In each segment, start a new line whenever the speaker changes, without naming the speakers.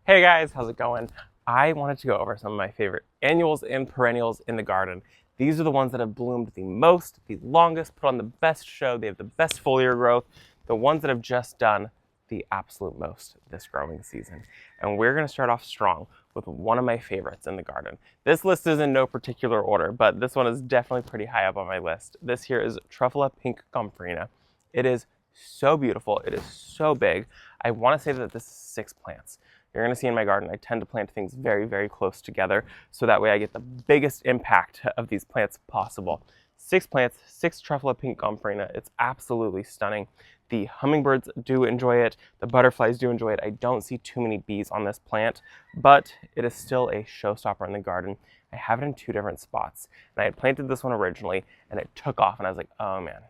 Hey guys, how's it going? I wanted to go over some of my favorite annuals and perennials in the garden. These are the ones that have bloomed the most, the longest, put on the best show, they have the best foliar growth, the ones that have just done the absolute most this growing season. And we're going to start off strong with one of my favorites in the garden. This list is in no particular order, but this one is definitely pretty high up on my list. This here is Truffula Pinkina. It is so beautiful, it is so big. I want to say that this is 6 plants. You're going to see in my garden, I tend to plant things very, very close together, so that way I get the biggest impact of these plants possible. 6 plants, 6 Truffula Pink gomphrena. It's absolutely stunning. The hummingbirds do enjoy it. The butterflies do enjoy it. I don't see too many bees on this plant, but it is still a showstopper in the garden. I have it in 2 different spots, and I had planted this one originally, and it took off, and I was like, oh man,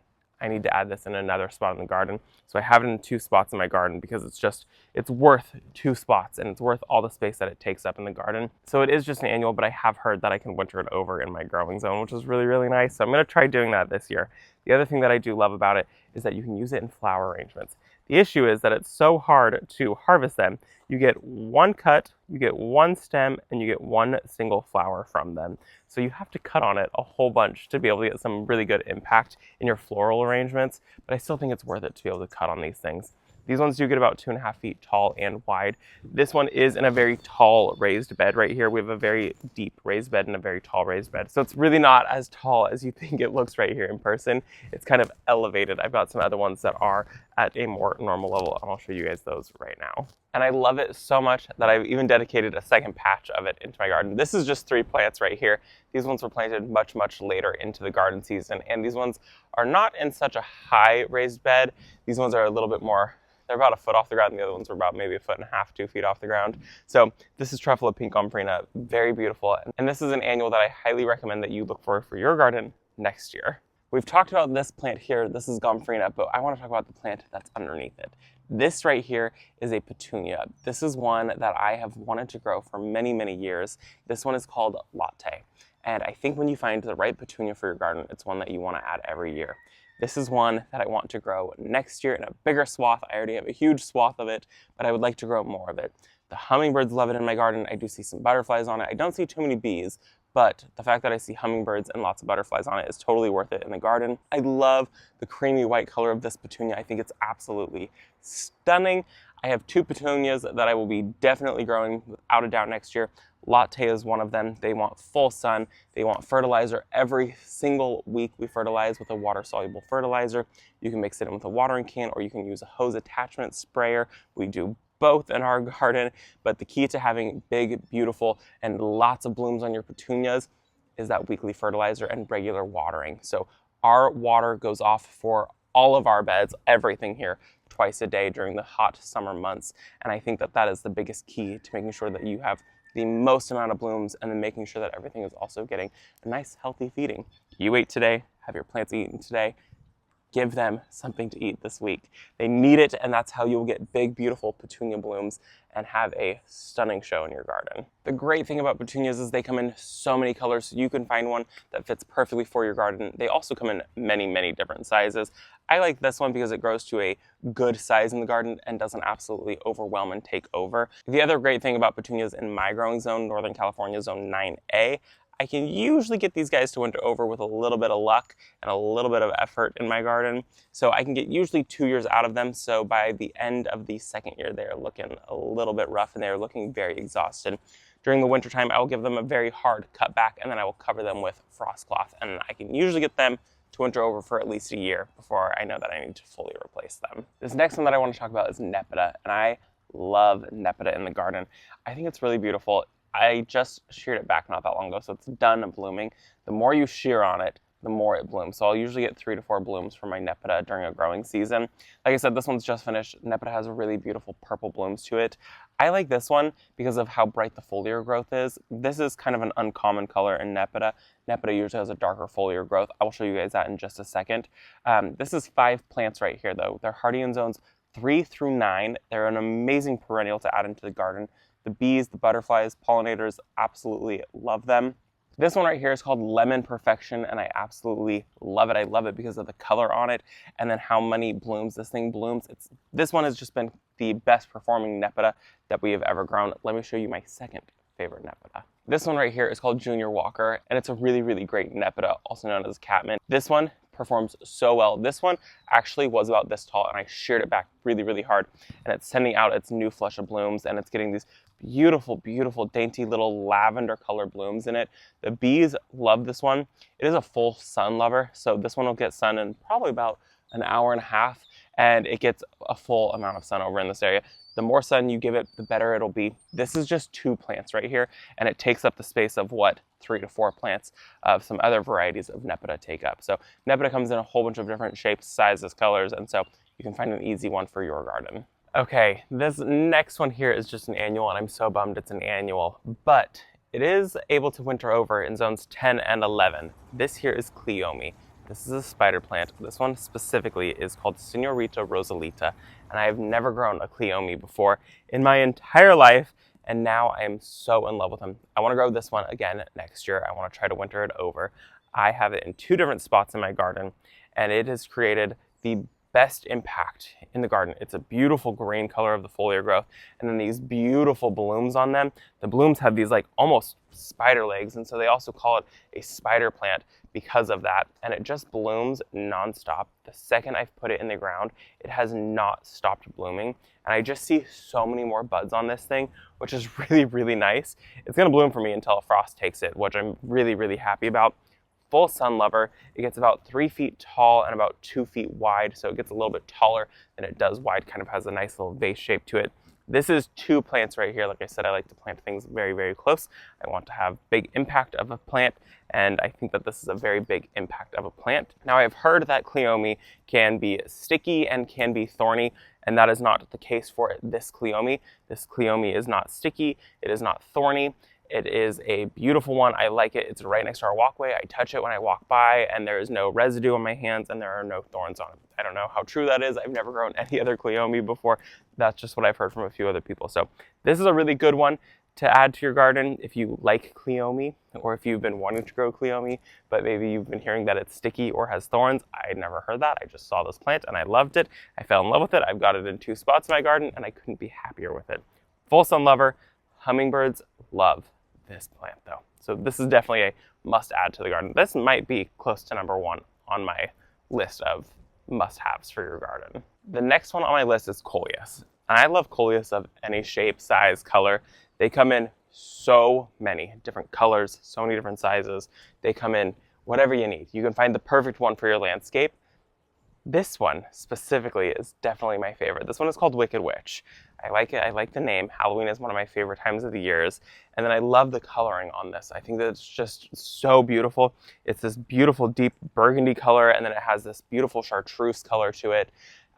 I need to add this in another spot in the garden. So I have it in 2 spots in my garden because it's worth 2 spots and it's worth all the space that it takes up in the garden. So it is just an annual, but I have heard that I can winter it over in my growing zone, which is really, really nice. So I'm going to try doing that this year. The other thing that I do love about it is that you can use it in flower arrangements. The issue is that it's so hard to harvest them. You get 1 cut, you get 1 stem, and you get 1 single flower from them. So you have to cut on it a whole bunch to be able to get some really good impact in your floral arrangements, but I still think it's worth it to be able to cut on these things. These ones do get about 2.5 feet tall and wide. This one is in a very tall raised bed right here. We have a very deep raised bed and a very tall raised bed. So it's really not as tall as you think it looks right here in person. It's kind of elevated. I've got some other ones that are at a more normal level, and I'll show you guys those right now. And I love it so much that I've even dedicated a second patch of it into my garden. This is just 3 plants right here. These ones were planted much, much later into the garden season, and these ones are not in such a high raised bed. These ones are a little bit more, they're about 1 foot off the ground, and the other ones are about maybe 1.5 feet, 2 feet off the ground. So this is Truffula Pink gomphrena, very beautiful. And this is an annual that I highly recommend that you look for your garden next year. We've talked about this plant here, this is gomphrena, but I want to talk about the plant that's underneath it. This right here is a petunia. This is one that I have wanted to grow for many, many years. This one is called Latte. And I think when you find the right petunia for your garden, it's one that you want to add every year. This is one that I want to grow next year in a bigger swath. I already have a huge swath of it, but I would like to grow more of it. The hummingbirds love it in my garden. I do see some butterflies on it. I don't see too many bees, but the fact that I see hummingbirds and lots of butterflies on it is totally worth it in the garden. I love the creamy white color of this petunia. I think it's absolutely stunning. I have 2 petunias that I will be definitely growing without a doubt next year. Latte is one of them. They want full sun. They want fertilizer every single week. We fertilize with a water-soluble fertilizer. You can mix it in with a watering can, or you can use a hose attachment sprayer. We do both in our garden, but the key to having big, beautiful, and lots of blooms on your petunias is that weekly fertilizer and regular watering. So our water goes off for all of our beds, everything here, twice a day during the hot summer months. And I think that that is the biggest key to making sure that you have the most amount of blooms, and then making sure that everything is also getting a nice, healthy feeding. You ate today, have your plants eaten today. Give them something to eat this week. They need it, and that's how you'll get big, beautiful petunia blooms and have a stunning show in your garden. The great thing about petunias is they come in so many colors, so you can find one that fits perfectly for your garden. They also come in many, many different sizes. I like this one because it grows to a good size in the garden and doesn't absolutely overwhelm and take over. The other great thing about petunias in my growing zone, Northern California Zone 9A, I can usually get these guys to winter over with a little bit of luck and a little bit of effort in my garden. So I can get usually 2 years out of them. So by the end of the 2nd year, they're looking a little bit rough and they're looking very exhausted. During the wintertime, I will give them a very hard cut back, and then I will cover them with frost cloth. And I can usually get them to winter over for at least a year before I know that I need to fully replace them. This next one that I want to talk about is Nepeta, and I love Nepeta in the garden. I think it's really beautiful. I just sheared it back not that long ago, so it's done blooming. The more you shear on it, the more it blooms. So I'll usually get 3 to 4 blooms from my Nepeta during a growing season. Like I said, this one's just finished. Nepeta has a really beautiful purple blooms to it. I like this one because of how bright the foliar growth is. This is kind of an uncommon color in Nepeta. Nepeta usually has a darker foliar growth. I will show you guys that in just a second. This is 5 plants right here though. They're hardy in zones 3 through 9. They're an amazing perennial to add into the garden. The bees, the butterflies, pollinators absolutely love them. This one right here is called Lemon Perfection, and I absolutely love it. I love it because of the color on it and then how many blooms this thing blooms. This one has just been the best performing Nepeta that we have ever grown. Let me show you my second favorite Nepeta. This one right here is called Junior Walker, and it's a really, really great Nepeta, also known as Catmint. This one performs so well. This one actually was about this tall, and I sheared it back really, really hard, and it's sending out its new flush of blooms, and it's getting these beautiful, beautiful, dainty little lavender color blooms in it. The bees love this one. It is a full sun lover, so this one will get sun in probably about an hour and a half, and it gets a full amount of sun over in this area. The more sun you give it, the better it'll be. This is just 2 plants right here, and it takes up the space of what 3 to 4 plants of some other varieties of Nepeta take up. So Nepeta comes in a whole bunch of different shapes, sizes, colors, and so you can find an easy one for your garden. Okay, this next one here is just an annual, and I'm so bummed it's an annual, but it is able to winter over in zones 10 and 11. This here is Cleome. This is a spider plant. This one specifically is called Senorita Rosalita, and I have never grown a Cleome before in my entire life, and now I am so in love with them. I want to grow this one again next year. I want to try to winter it over. I have it in 2 different spots in my garden, and it has created the best impact in the garden. It's a beautiful green color of the foliar growth, and then these beautiful blooms on them. The blooms have these like almost spider legs, and so they also call it a spider plant because of that, and it just blooms nonstop. The second I've put it in the ground, it has not stopped blooming, and I just see so many more buds on this thing, which is really, really nice. It's going to bloom for me until a frost takes it, which I'm really, really happy about. Full sun lover. It gets about 3 feet tall and about 2 feet wide, so it gets a little bit taller than it does wide, kind of has a nice little vase shape to it. This is 2 plants right here. Like I said, I like to plant things very, very close. I want to have big impact of a plant, and I think that this is a very big impact of a plant. Now, I've heard that Cleome can be sticky and can be thorny, and that is not the case for this Cleome. This Cleome is not sticky, it is not thorny. It is a beautiful one. I like it. It's right next to our walkway. I touch it when I walk by, and there is no residue on my hands, and there are no thorns on it. I don't know how true that is. I've never grown any other Cleome before. That's just what I've heard from a few other people. So this is a really good one to add to your garden if you like Cleome, or if you've been wanting to grow Cleome, but maybe you've been hearing that it's sticky or has thorns. I had never heard that. I just saw this plant, and I loved it. I fell in love with it. I've got it in 2 spots in my garden, and I couldn't be happier with it. Full sun lover. Hummingbirds love this plant though. So this is definitely a must add to the garden. This might be close to number 1 on my list of must-haves for your garden. The next one on my list is Coleus. And I love Coleus of any shape, size, color. They come in so many different colors, so many different sizes. They come in whatever you need. You can find the perfect one for your landscape. This one specifically is definitely my favorite. This one is called Wicked Witch. I like it. I like the name. Halloween is one of my favorite times of the years. And then I love the coloring on this. I think that it's just so beautiful. It's this beautiful deep burgundy color, and then it has this beautiful chartreuse color to it.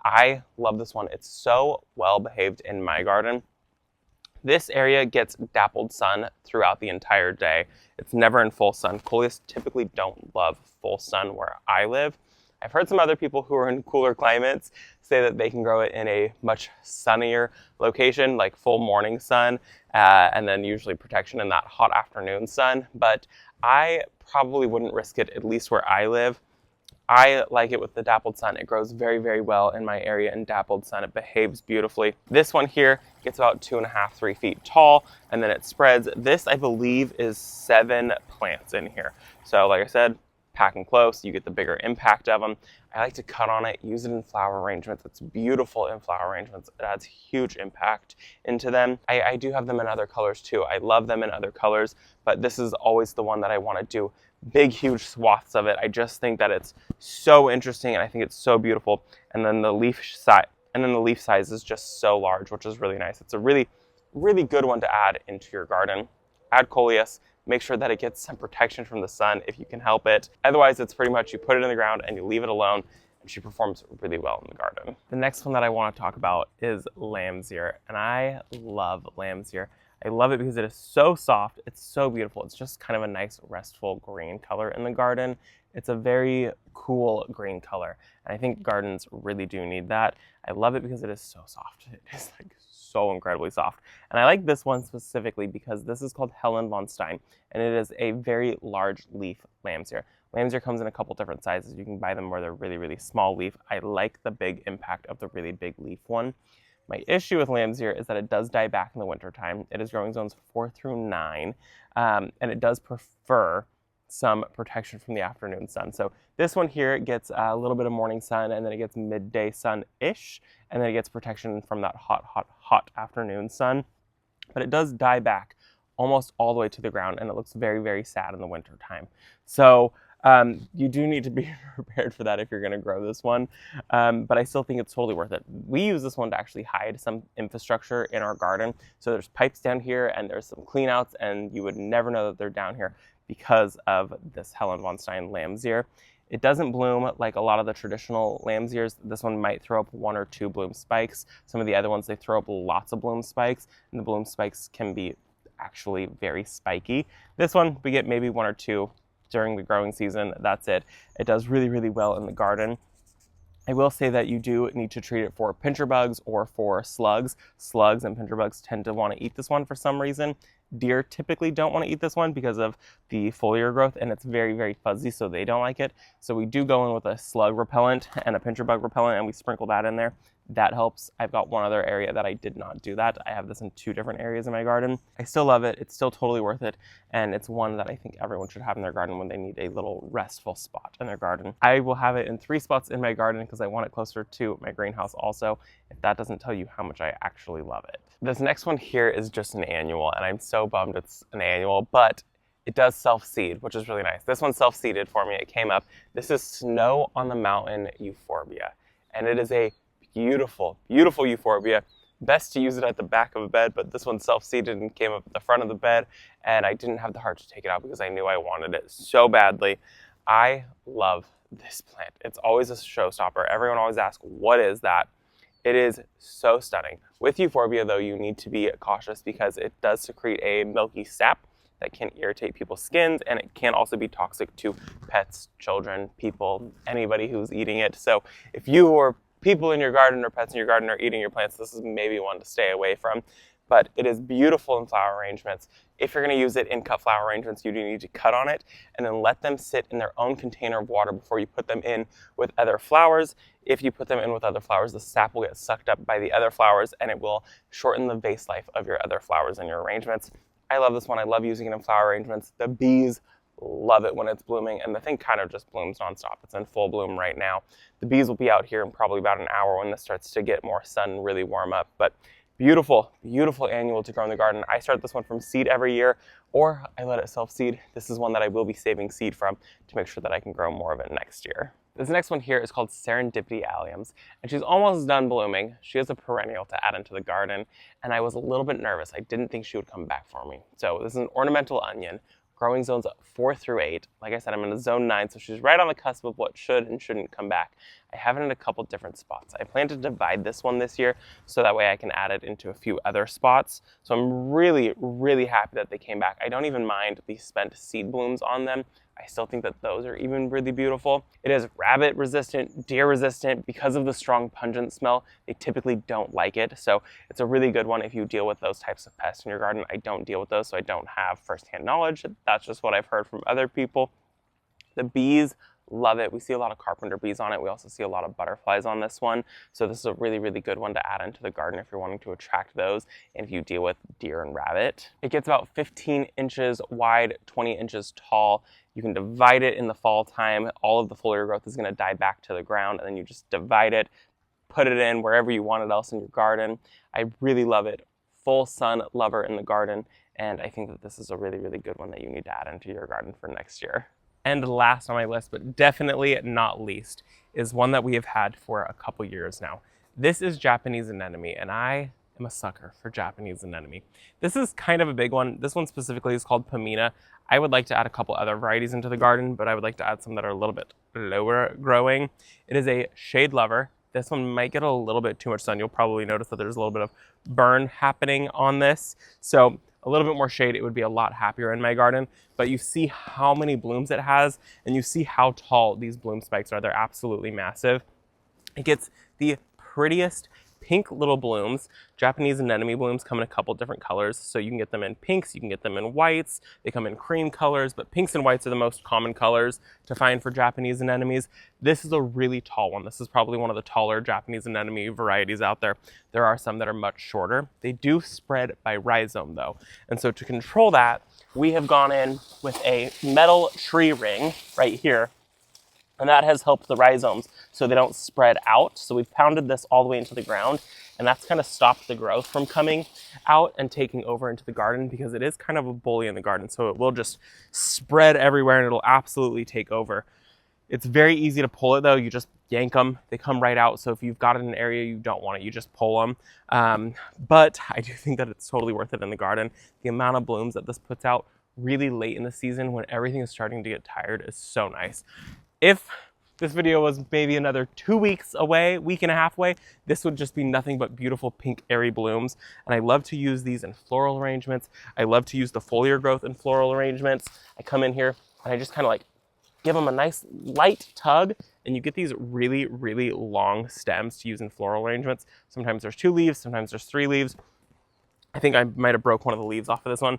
I love this one. It's so well behaved in my garden. This area gets dappled sun throughout the entire day. It's never in full sun. Coleus typically don't love full sun where I live. I've heard some other people who are in cooler climates say that they can grow it in a much sunnier location, like full morning sun, and then usually protection in that hot afternoon sun. But I probably wouldn't risk it, at least where I live. I like it with the dappled sun. It grows very, very well in my area in dappled sun. It behaves beautifully. This one here gets about 2.5, 3 feet tall, and then it spreads. This, I believe, is 7 plants in here. So like I said, packing close, you get the bigger impact of them. I like to cut on it, use it in flower arrangements. It's beautiful in flower arrangements. It adds huge impact into them. I do have them in other colors too. I love them in other colors, but this is always the one that I want to do big, huge swaths of it. I just think that it's so interesting, and I think it's so beautiful. And then the leaf size is just so large, which is really nice. It's a really, really good one to add into your garden. Add Coleus. Make sure that it gets some protection from the sun if you can help it. Otherwise, it's pretty much you put it in the ground and you leave it alone, and she performs really well in the garden. The next one that I want to talk about is lamb's ear, and I love lamb's ear. I love it because it is so soft. It's so beautiful. It's just kind of a nice restful green color in the garden. It's a very cool green color, and I think gardens really do need that. I love it because it is so soft. It is like so incredibly soft. And I like this one specifically because this is called Helen von Stein, and it is a very large leaf lambsir. Lambsir comes in a couple different sizes. You can buy them where they're really, really small leaf. I like the big impact of the really big leaf one. My issue with lambsir is that it does die back in the wintertime. It is growing zones 4 through 9, and it does prefer some protection from the afternoon sun. So this one here gets a little bit of morning sun, and then it gets midday sun-ish, and then it gets protection from that hot, hot, hot afternoon sun. But it does die back almost all the way to the ground, and it looks very, very sad in the wintertime. So you do need to be prepared for that if you're going to grow this one, but I still think it's totally worth it. We use this one to actually hide some infrastructure in our garden. So there's pipes down here, and there's some cleanouts, and you would never know that they're down here because of this Helen von Stein lambsir. It doesn't bloom like a lot of the traditional lambsirs. This one might throw up 1 or 2 bloom spikes. Some of the other ones, they throw up lots of bloom spikes, and the bloom spikes can be actually very spiky. This one, we get maybe 1 or 2 during the growing season. That's it. It does really, really well in the garden. I will say that you do need to treat it for pincher bugs or for slugs. Slugs and pincher bugs tend to want to eat this one for some reason. Deer typically don't want to eat this one because of the foliar growth, and it's very, very fuzzy, so they don't like it. So we do go in with a slug repellent and a pincher bug repellent, and we sprinkle that in there. That helps. I've got one other area that I did not do that. I have this in 2 different areas in my garden. I still love it. It's still totally worth it. And it's one that I think everyone should have in their garden when they need a little restful spot in their garden. I will have it in 3 spots in my garden because I want it closer to my greenhouse also, if that doesn't tell you how much I actually love it. This next one here is just an annual, and I'm so bummed it's an annual, but it does self-seed, which is really nice. This one self-seeded for me. It came up. This is Snow on the Mountain Euphorbia, and it is a beautiful, beautiful euphorbia. Best to use it at the back of a bed, but this one self-seeded and came up at the front of the bed, and I didn't have the heart to take it out because I knew I wanted it so badly. I love this plant. It's always a showstopper. Everyone always asks, what is that? It is so stunning. With euphorbia, though, you need to be cautious because it does secrete a milky sap that can irritate people's skins, and it can also be toxic to pets, children, people, anybody who's eating it. So if you or people in your garden or pets in your garden are eating your plants, this is maybe one to stay away from. But it is beautiful in flower arrangements. If you're going to use it in cut flower arrangements, you do need to cut on it and then let them sit in their own container of water before you put them in with other flowers. If you put them in with other flowers, the sap will get sucked up by the other flowers, and it will shorten the vase life of your other flowers in your arrangements. I love this one. I love using it in flower arrangements. The bees love it when it's blooming, and the thing kind of just blooms nonstop. It's in full bloom right now. The bees will be out here in probably about an hour when this starts to get more sun and really warm up. But beautiful, beautiful annual to grow in the garden. I start this one from seed every year, or I let it self-seed. This is one that I will be saving seed from to make sure that I can grow more of it next year. This next one here is called Serendipity Alliums, and she's almost done blooming. She is a perennial to add into the garden, and I was a little bit nervous. I didn't think she would come back for me. So this is an ornamental onion. Growing zones 4 through 8. Like I said, I'm in a zone 9, so she's right on the cusp of what should and shouldn't come back. I have it in a couple different spots. I plan to divide this one this year, so that way I can add it into a few other spots. So I'm really, really happy that they came back. I don't even mind the spent seed blooms on them. I still think that those are even really beautiful. It is rabbit resistant, deer resistant. Because of the strong pungent smell, they typically don't like it. So it's a really good one if you deal with those types of pests in your garden. I don't deal with those, so I don't have firsthand knowledge. That's just what I've heard from other people. The bees love it. We see a lot of carpenter bees on it. We also see a lot of butterflies on this one. So this is a really, really good one to add into the garden if you're wanting to attract those and if you deal with deer and rabbit. It gets about 15 inches wide, 20 inches tall. You can divide it in the fall time. All of the foliar growth is going to die back to the ground, and then you just divide it, put it in wherever you want it else in your garden. I really love it. Full sun lover in the garden, and I think that this is a really, really good one that you need to add into your garden for next year. And last on my list, but definitely not least, is one that we have had for a couple years now. This is Japanese anemone, and I am a sucker for Japanese anemone. This is kind of a big one. This one specifically is called Petunia. I would like to add a couple other varieties into the garden, but I would like to add some that are a little bit lower growing. It is a shade lover. This one might get a little bit too much sun. You'll probably notice that there's a little bit of burn happening on this. So a little bit more shade, it would be a lot happier in my garden. But you see how many blooms it has, and you see how tall these bloom spikes are. They're absolutely massive. It gets the prettiest pink little blooms. Japanese anemone blooms come in a couple different colors, so you can get them in pinks, you can get them in whites, they come in cream colors, but pinks and whites are the most common colors to find for Japanese anemones. This is a really tall one. This is probably one of the taller Japanese anemone varieties out there. There are some that are much shorter. They do spread by rhizome though, and so to control that, we have gone in with a metal tree ring right here, and that has helped the rhizomes so they don't spread out. So we've pounded this all the way into the ground, and that's kind of stopped the growth from coming out and taking over into the garden, because it is kind of a bully in the garden. So it will just spread everywhere and it'll absolutely take over. It's very easy to pull it though. You just yank them, they come right out. So if you've got it in an area you don't want it, you just pull them. But I do think that it's totally worth it in the garden. The amount of blooms that this puts out really late in the season when everything is starting to get tired is so nice. If this video was maybe another 2 weeks away, week and a half away, this would just be nothing but beautiful pink airy blooms. And I love to use these in floral arrangements. I love to use the foliar growth in floral arrangements. I come in here and I just kind of like give them a nice light tug, and you get these really, really long stems to use in floral arrangements. Sometimes there's 2 leaves, sometimes there's 3 leaves. I think I might have broke one of the leaves off of this one.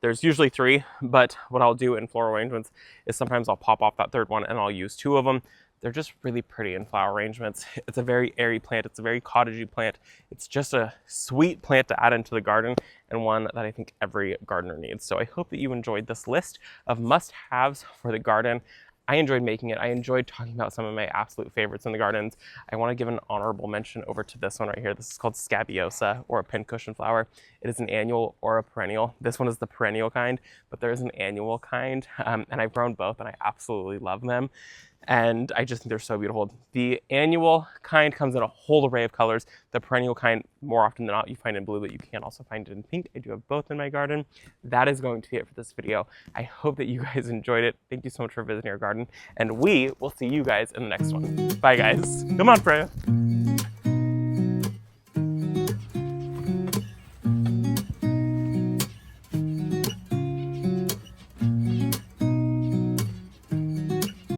There's usually 3, but what I'll do in floral arrangements is sometimes I'll pop off that 3rd one and I'll use 2 of them. They're just really pretty in flower arrangements. It's a very airy plant. It's a very cottagey plant. It's just a sweet plant to add into the garden, and one that I think every gardener needs. So I hope that you enjoyed this list of must-haves for the garden. I enjoyed making it. I enjoyed talking about some of my absolute favorites in the gardens. I want to give an honorable mention over to this one right here. This is called Scabiosa, or a pincushion flower. It is an annual or a perennial. This one is the perennial kind, but there is an annual kind, and I've grown both and I absolutely love them. And I just think they're so beautiful. The annual kind comes in a whole array of colors. The perennial kind, more often than not, you find in blue, but you can also find it in pink. I do have both in my garden. That is going to be it for this video. I hope that you guys enjoyed it. Thank you so much for visiting our garden, and we will see you guys in the next one. Bye, guys. Come on, Freya.